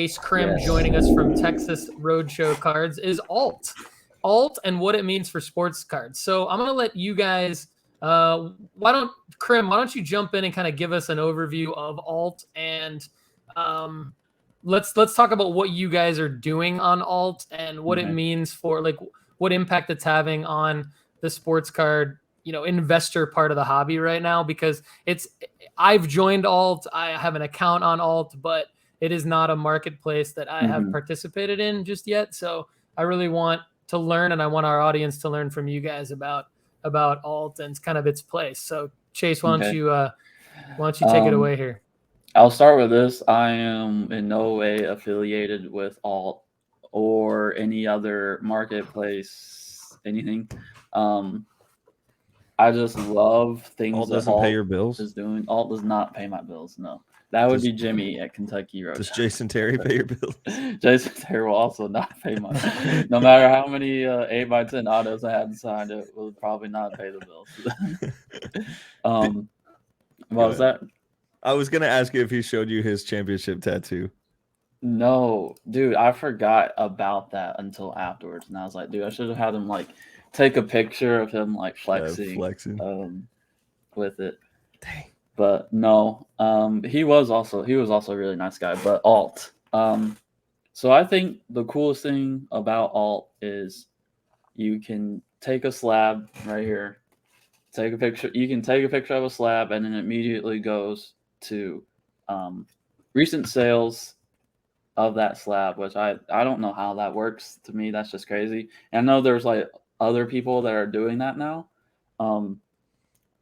Crim Yes. joining us from Texas Roadshow Cards is alt and what it means for sports cards. So I'm going to let you guys, why don't you jump in and kind of give us an overview of alt, and let's talk about what you guys are doing on alt and what it means for, like, what impact it's having on the sports card, investor part of the hobby right now, because I've joined alt, I have an account on alt, but it is not a marketplace that I have participated in just yet. So I really want to learn, and I want our audience to learn from you guys about alt and kind of its place. So Chase, why don't you take it away here? I'll start with this. I am in no way affiliated with alt or any other marketplace, anything. I just love things Alt that doesn't pay your bills? is doing. Alt does not pay my bills, no. That would be Jimmy at Kentucky Road. Does Jason Terry pay your bills? Jason Terry will also not pay my bills. No matter how many 8x10 autos I had signed, it will probably not pay the bills. What was that? I was going to ask you if he showed you his championship tattoo. No, dude, I forgot about that until afterwards. And I was like, dude, I should have had him like take a picture of him like flexing. With it. Dang. But no, he was also a really nice guy. But alt, so I think the coolest thing about alt is you can take a slab right here, take a picture. You can take a picture of a slab, and then it immediately goes to recent sales of that slab, which I don't know how that works. To me, that's just crazy. And I know there's like other people that are doing that now.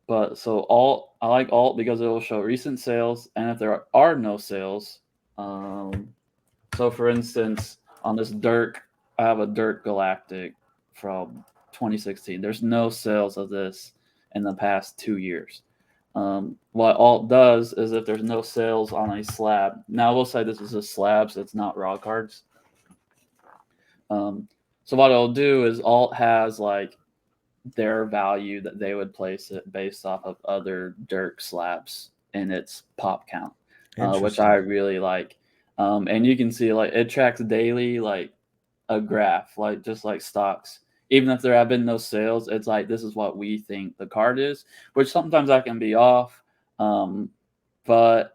But so alt, I like alt because it will show recent sales, and if there are no sales, so for instance, on this Dirk, I have a Dirk Galactic from 2016. There's no sales of this in the past 2 years. What alt does is if there's no sales on a slab, now I will say this is a slab, so it's not raw cards. So what it'll do is alt has like their value that they would place it based off of other Dirk slabs in its pop count, which I really like. And you can see like it tracks daily, like a graph, like just like stocks. Even if there have been no sales, it's like this is what we think the card is, which sometimes I can be off. But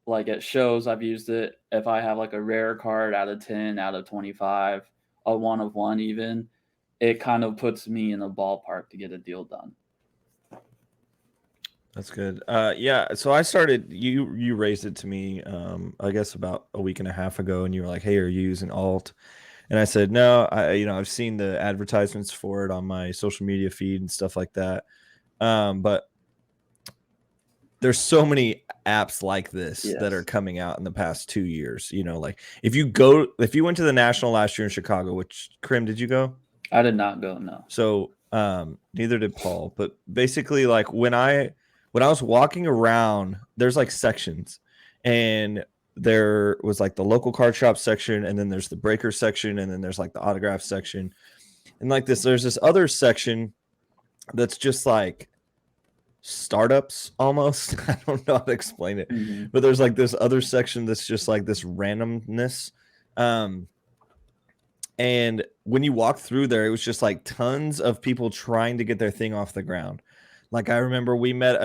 like it shows I've used it. If I have like a rare card out of 10, out of 25, a 1 of 1 even, it kind of puts me in a ballpark to get a deal done. That's good. Yeah. So I started, you raised it to me, I guess about a week and a half ago, and you were like, hey, are you using alt? And I said, no, I've seen the advertisements for it on my social media feed and stuff like that. But there's so many apps like this that are coming out in the past 2 years. Like if you went to the National last year in Chicago, which Crim, did you go? I did not go, no. So neither did Paul. But basically, like when I was walking around, there's like sections, and there was like the local card shop section, and then there's the breaker section, and then there's like the autograph section, and like there's this other section that's just like startups almost. I don't know how to explain it, but there's like this other section that's just like this randomness. And when you walk through there, it was just like tons of people trying to get their thing off the ground. Like I remember we met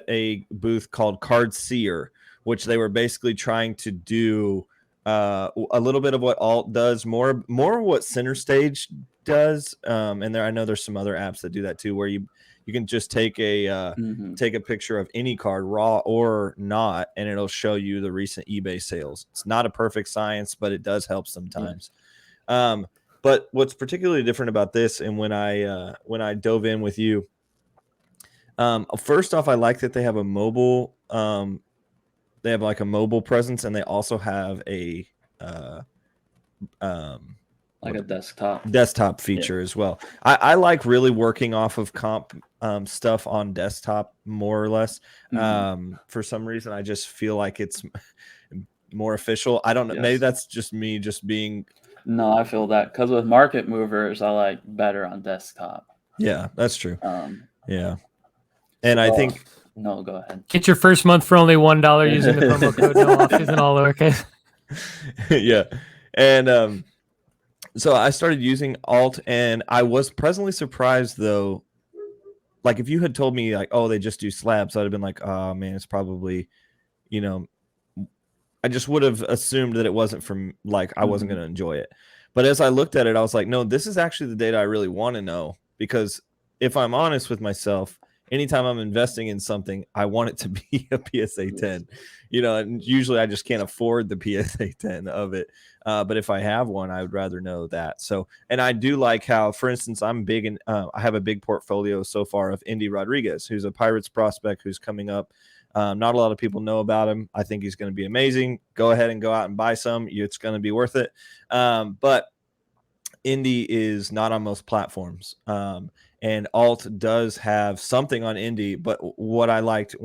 a booth called Card Seer, which they were basically trying to do a little bit of what alt does, more what Center Stage does. And I know there's some other apps that do that too, where you can just take a picture of any card, raw or not, and it'll show you the recent eBay sales. It's not a perfect science, but it does help sometimes. But what's particularly different about this, and when I dove in with you, first off, I like that they have a mobile, they have like a mobile presence, and they also have a like a desktop feature as well. I like really working off of comp stuff on desktop more or less. For some reason, I just feel like it's more official. I don't know. Maybe that's just me just being. No, I feel that because with market movers, I like better on desktop. Yeah, that's true. Yeah. And I think. No, go ahead. Get your first month for only $1 using the promo code no off, isn't all lowercase. Yeah. And so I started using alt, and I was pleasantly surprised though. Like if you had told me like, oh, they just do slabs, I'd have been like, oh man, it's probably, you know, I just would have assumed that it wasn't from like I wasn't going to enjoy it. But as I looked at it, I was like, no, this is actually the data I really want to know, because if I'm honest with myself, anytime I'm investing in something, I want it to be a PSA 10, and usually I just can't afford the PSA 10 of it. But if I have one, I would rather know that. So, and I do like how, for instance, I'm big in, I have a big portfolio so far of Indy Rodriguez, who's a Pirates prospect who's coming up. Not a lot of people know about him. I think he's going to be amazing. Go ahead and go out and buy some. It's going to be worth it. But Indy is not on most platforms. And alt does have something on Indy. But what I liked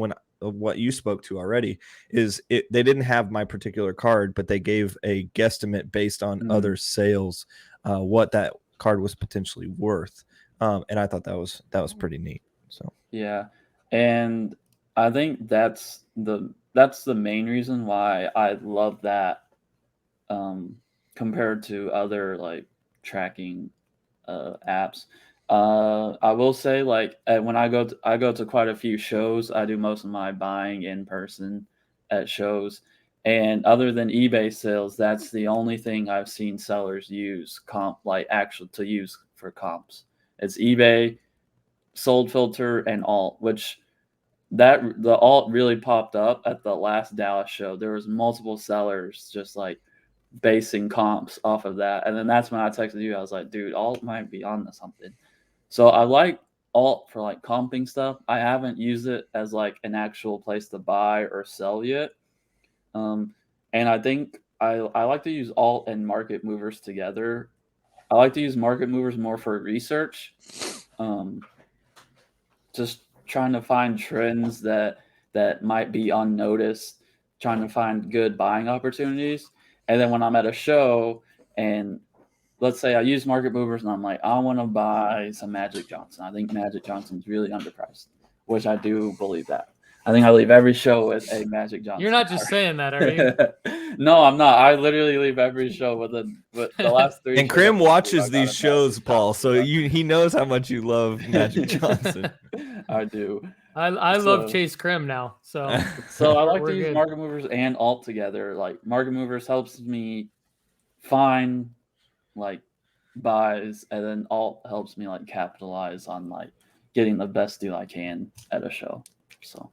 what you spoke to already is they didn't have my particular card, but they gave a guesstimate based on other sales, what that card was potentially worth. And I thought that was pretty neat. So yeah, and I think that's the main reason why I love that, compared to other like tracking apps. I will say, like, when I go to quite a few shows, I do most of my buying in person at shows, and other than eBay sales, that's the only thing I've seen sellers use to use for comps. It's eBay, sold filter, and alt, which the alt really popped up at the last Dallas show. There was multiple sellers just like basing comps off of that, and then that's when I texted you. I was like, dude, alt might be on to something. So I like alt for like comping stuff. I haven't used it as like an actual place to buy or sell yet. And I think I like to use alt and market movers together. I like to use market movers more for research. Just trying to find trends that might be unnoticed, trying to find good buying opportunities. And then when I'm at a show and let's say I use market movers and I'm like, I want to buy some Magic Johnson. I think Magic Johnson's really underpriced, which I do believe that. I think I leave every show with a Magic Johnson. You're not just saying that, are you? No, I'm not. I literally leave every show with the last three. And Crim watches these shows, Paul, so he knows how much you love Magic Johnson. I do. I love Chase Crim now, so I like to use market movers and alt together. Like market movers helps me find like buys, and then alt helps me like capitalize on like getting the best deal I can at a show. So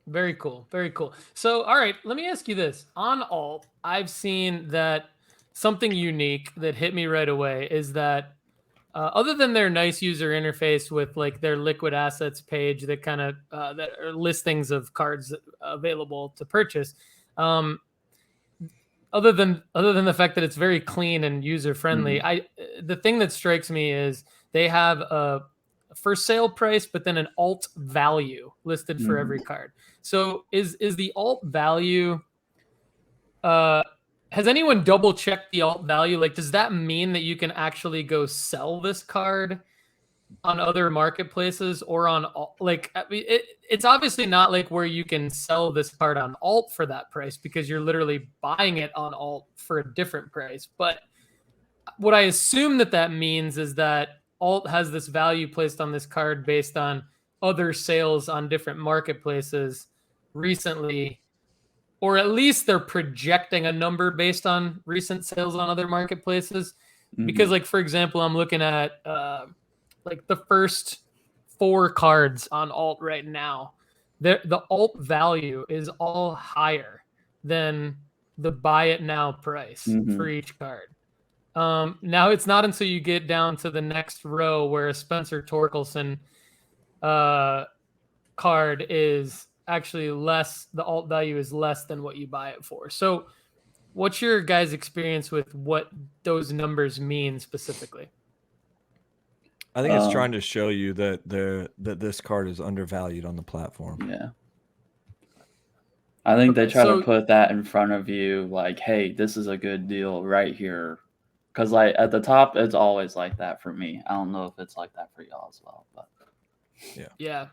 very cool. Very cool. So, all right, let me ask you this. On alt, I've seen that something unique that hit me right away is that other than their nice user interface with like their liquid assets page that kind of that are listings of cards available to purchase, other than the fact that it's very clean and user friendly, the thing that strikes me is they have a for sale price, but then an alt value listed for every card. So is the alt value, has anyone double checked the alt value? Like, does that mean that you can actually go sell this card on other marketplaces or on like, I mean, it's obviously not like where you can sell this card on alt for that price because you're literally buying it on alt for a different price. But what I assume that means is that alt has this value placed on this card based on other sales on different marketplaces recently, or at least they're projecting a number based on recent sales on other marketplaces. Because like, for example, I'm looking at like the first 4 cards on alt right now. The alt value is all higher than the buy it now price for each card. Now it's not until you get down to the next row where a Spencer Torkelson card is actually less, the alt value is less than what you buy it for. So what's your guys' experience with what those numbers mean specifically? I think it's trying to show you that this card is undervalued on the platform. Yeah. I think they try to put that in front of you, like, hey, this is a good deal right here. Because like at the top, it's always like that for me. I don't know if it's like that for y'all as well, but yeah.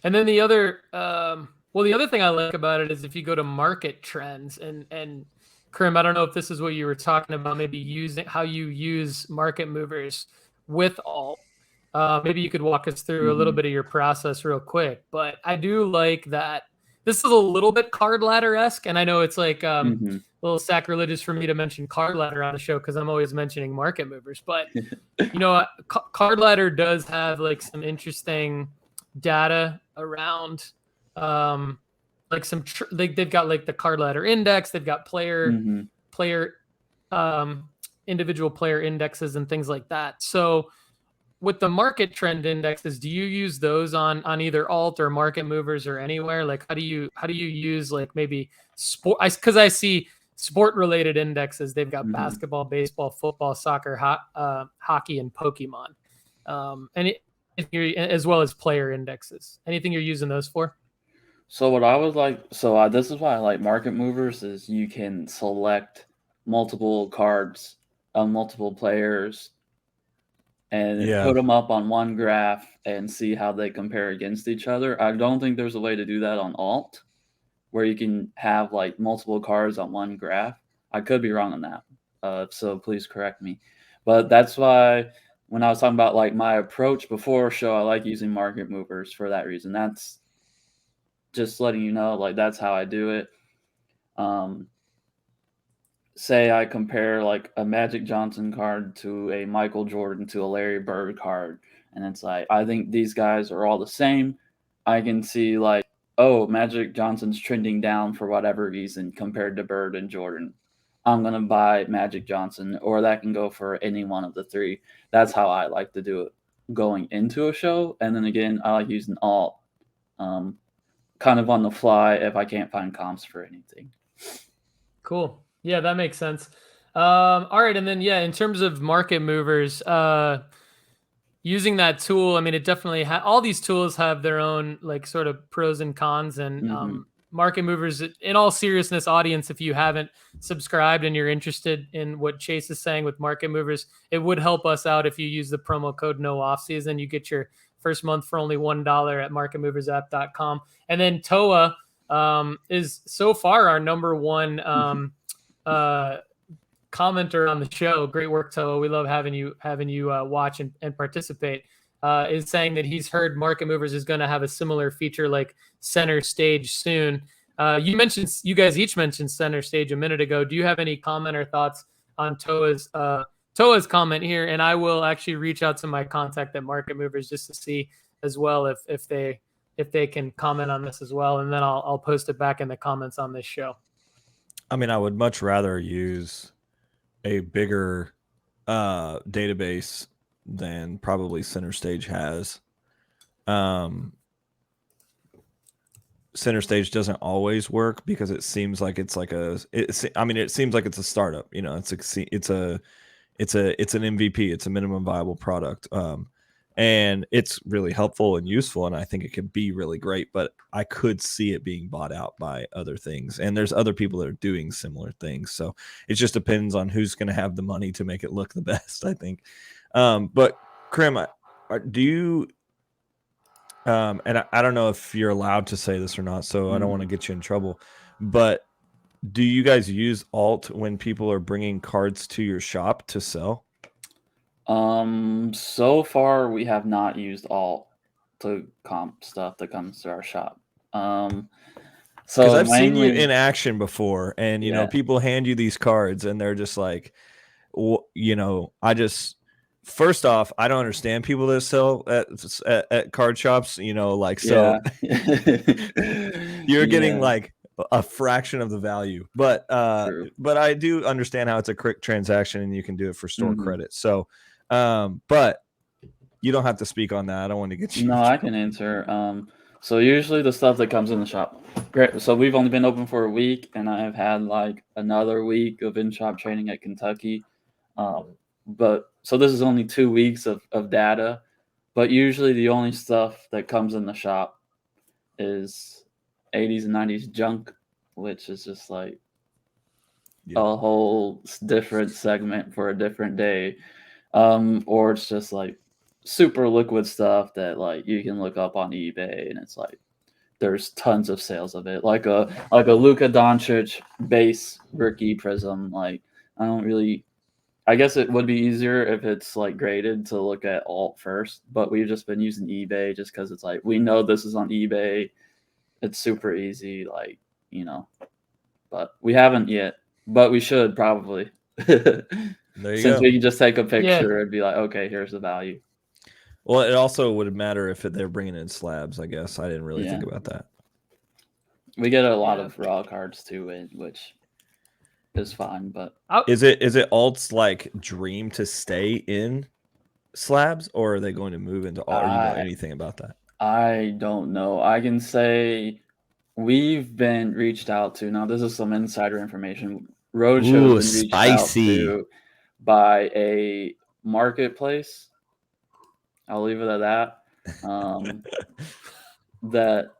And then the other, the other thing I like about it is if you go to market trends and Crim, I don't know if this is what you were talking about, maybe using how you use market movers with alt. Maybe you could walk us through a little bit of your process real quick. But I do like that this is a little bit card ladder-esque, and I know it's like a little sacrilegious for me to mention card ladder on the show because I'm always mentioning market movers. But card ladder does have like some interesting data around like they've got like the card ladder index, they've got individual player indexes and things like that. So with the market trend indexes, do you use those on either alt or market movers or anywhere? Like how do you use like maybe sport? Because I see sport related indexes. They've got basketball, baseball, football, soccer, hockey, and Pokemon, as well as player indexes. Anything you're using those for? So what I was like, this is why I like market movers is you can select multiple cards on multiple players and put them up on one graph and see how they compare against each other. I don't think there's a way to do that on alt where you can have like multiple cards on one graph. I could be wrong on that. So please correct me. But that's why when I was talking about like my approach before show, I like using market movers for that reason. That's just letting you know, like that's how I do it. Say I compare like a Magic Johnson card to a Michael Jordan to a Larry Bird card, and it's like I think these guys are all the same. I can see like, oh, Magic Johnson's trending down for whatever reason compared to Bird and Jordan. I'm gonna buy Magic Johnson, or that can go for any one of the three. That's how I like to do it going into a show, and then again, I like using alt. Kind of on the fly if I can't find comps for anything. Cool. Yeah, that makes sense. All right. And then, in terms of market movers, using that tool, I mean, it definitely all these tools have their own like sort of pros and cons, and market movers, in all seriousness, audience, if you haven't subscribed and you're interested in what Chase is saying with market movers, it would help us out if you use the promo code no off season. You get your first month for only $1 at marketmoversapp.com. And then Toa is so far our number one commenter on the show. Great work, Toa. We love having you watch and participate. Is saying that he's heard market movers is going to have a similar feature like center stage soon. You guys each mentioned center stage a minute ago. Do you have any comment or thoughts on Toa's comment here? And I will actually reach out to my contact at Market Movers just to see as well if they can comment on this as well, and then I'll post it back in the comments on this show. I mean, I would much rather use a bigger database than probably Center Stage has. Center Stage doesn't always work because it seems like it seems like it's a startup. You know, it's an MVP. It's a minimum viable product. And it's really helpful and useful, and I think it could be really great, but I could see it being bought out by other things. And there's other people that are doing similar things. So it just depends on who's going to have the money to make it look the best, I think. But Crim, do you, and I don't know if you're allowed to say this or not, so I don't want to get you in trouble, but do you guys use alt when people are bringing cards to your shop to sell? So far we have not used alt to comp stuff that comes to our shop. So I've seen you in action before, and you know, people hand you these cards and they're just like, you know, first off, I don't understand people that sell at card shops, you know, like, so you're getting like a fraction of the value, but I do understand how it's a quick transaction and you can do it for store credit. So, but you don't have to speak on that. I don't want to get you. No, I can answer. So usually the stuff that comes in the shop. Great. So we've only been open for a week, and I have had like another week of in-shop training at Kentucky. But so this is only 2 weeks of data. But usually the only stuff that comes in the shop is 80s and 90s junk, which is just like a whole different segment for a different day. Or it's just like super liquid stuff that like you can look up on eBay, and it's like there's tons of sales of it, like a Luka Doncic base rookie prism. Like I guess it would be easier if it's like graded to look at alt first, but we've just been using eBay just because it's like we know this is on eBay. It's super easy, like, but we haven't yet, but we should probably. There you Since go. we can just take a picture and be like, okay, here's the value. Well, it also would matter if they're bringing in slabs, I guess. I didn't really think about that. We get a lot of raw cards too, which is fine, but is it alt's like dream to stay in slabs, or are they going to move into alt? Or you know anything about that? I don't know. I can say we've been reached out to. Now, this is some insider information. Roadshow has been reached out to by a marketplace. I'll leave it at that. That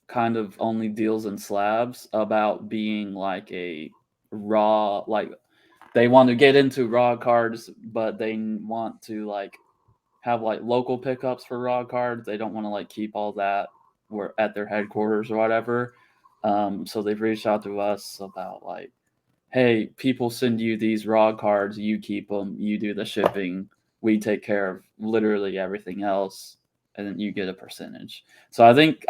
kind of only deals in slabs, about being like a raw, like they want to get into raw cards, but they want to like have like local pickups for raw cards. They don't want to like keep all that at their headquarters or whatever. So they've reached out to us about like, hey, people send you these raw cards, you keep them, you do the shipping, we take care of literally everything else, and then you get a percentage. So I think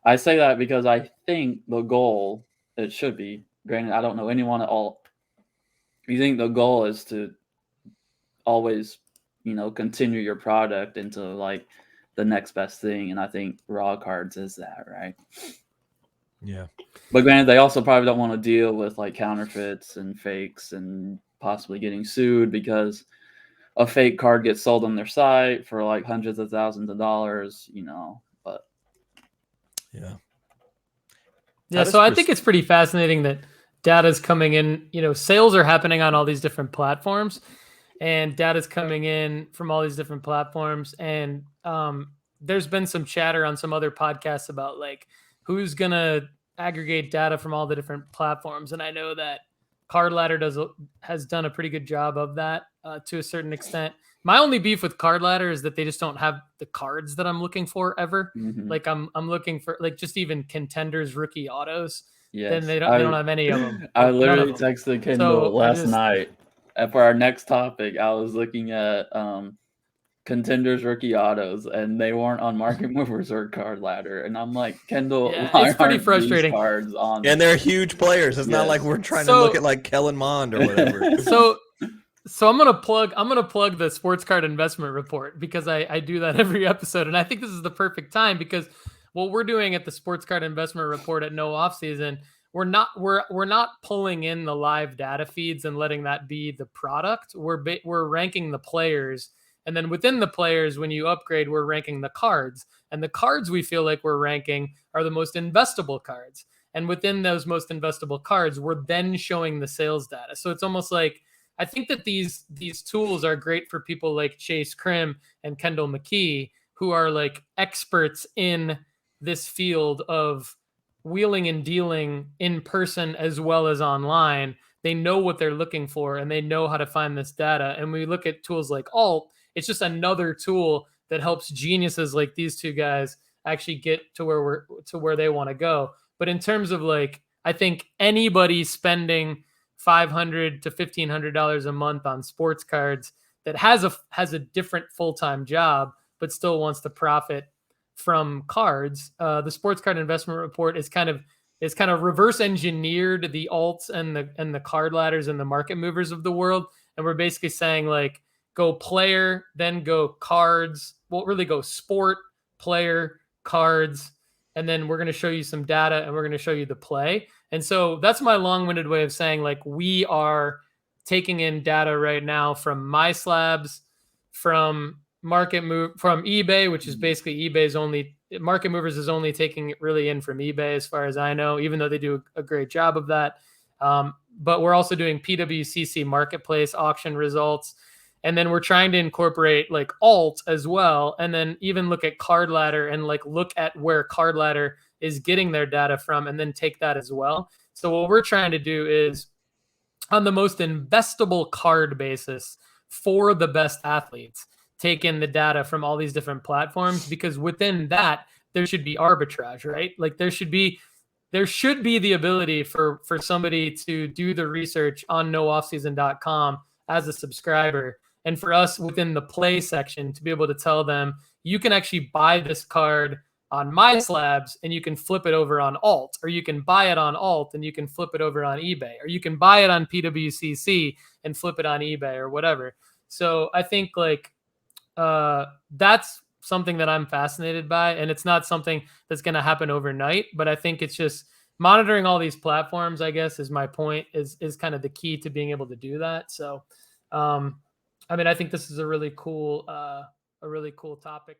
I say that because I think the goal, it should be, granted I don't know anyone at all, you think the goal is to always, continue your product into like the next best thing, and I think raw cards is that, right? Yeah. But granted, they also probably don't want to deal with like counterfeits and fakes and possibly getting sued because a fake card gets sold on their site for like hundreds of thousands of dollars, but yeah. So I think it's pretty fascinating that data's coming in, sales are happening on all these different platforms, and data's coming in from all these different platforms. And there's been some chatter on some other podcasts about like who's going to aggregate data from all the different platforms. And I know that Card Ladder has done a pretty good job of that to a certain extent. My only beef with Card Ladder is that they just don't have the cards that I'm looking for ever. Mm-hmm. Like I'm looking for like just even contenders rookie autos. Yes. Then they don't have any of them. I literally texted Kendall last night. For our next topic, I was looking at contenders rookie autos, and they weren't on Market Movers or Card Ladder. And I'm like, Kendall, why it's pretty frustrating. These cards on? And they're huge players. It's not like we're trying to look at like Kellen Mond or whatever. So I'm gonna plug the Sports Card Investment Report, because I do that every episode, and I think this is the perfect time, because what we're doing at the Sports Card Investment Report at no off season, we're not pulling in the live data feeds and letting that be the product. We're ranking the players, and then within the players, when you upgrade, we're ranking the cards, and the cards we feel like we're ranking are the most investable cards, and within those most investable cards, we're then showing the sales data. So it's almost like, I think that these tools are great for people like Chase Crim and Kendall McKee, who are like experts in this field of wheeling and dealing in person as well as online. They know what they're looking for, and they know how to find this data. And we look at tools like Alt, it's just another tool that helps geniuses like these two guys actually get to where they want to go. But in terms of like, I think anybody spending $500 to $1,500 a month on sports cards that has a different full-time job but still wants to profit from cards, the Sports Card Investment Report is kind of reverse engineered the alts and the card ladders and the market movers of the world, and we're basically saying like, go player, then go cards. Well, really go sport, player, cards, and then we're going to show you some data, and we're going to show you the play. And so that's my long-winded way of saying, like, we are taking in data right now from MySlabs, from from eBay, which is basically eBay's only, Market Movers is only taking it really in from eBay as far as I know, even though they do a great job of that. But we're also doing PWCC marketplace auction results. And then we're trying to incorporate like alt as well. And then even look at Card Ladder and like look at where Card Ladder is getting their data from, and then take that as well. So what we're trying to do is, on the most investable card basis for the best athletes, take in the data from all these different platforms, because within that, there should be arbitrage, right? Like there should be the ability for somebody to do the research on nooffseason.com as a subscriber, and for us within the play section to be able to tell them, you can actually buy this card on My Slabs and you can flip it over on Alt, or you can buy it on Alt and you can flip it over on eBay, or you can buy it on PWCC and flip it on eBay or whatever. So I think like that's something that I'm fascinated by, and it's not something that's going to happen overnight, but I think it's just monitoring all these platforms, I guess, is my point, is kind of the key to being able to do that. So I mean, I think this is a really cool topic.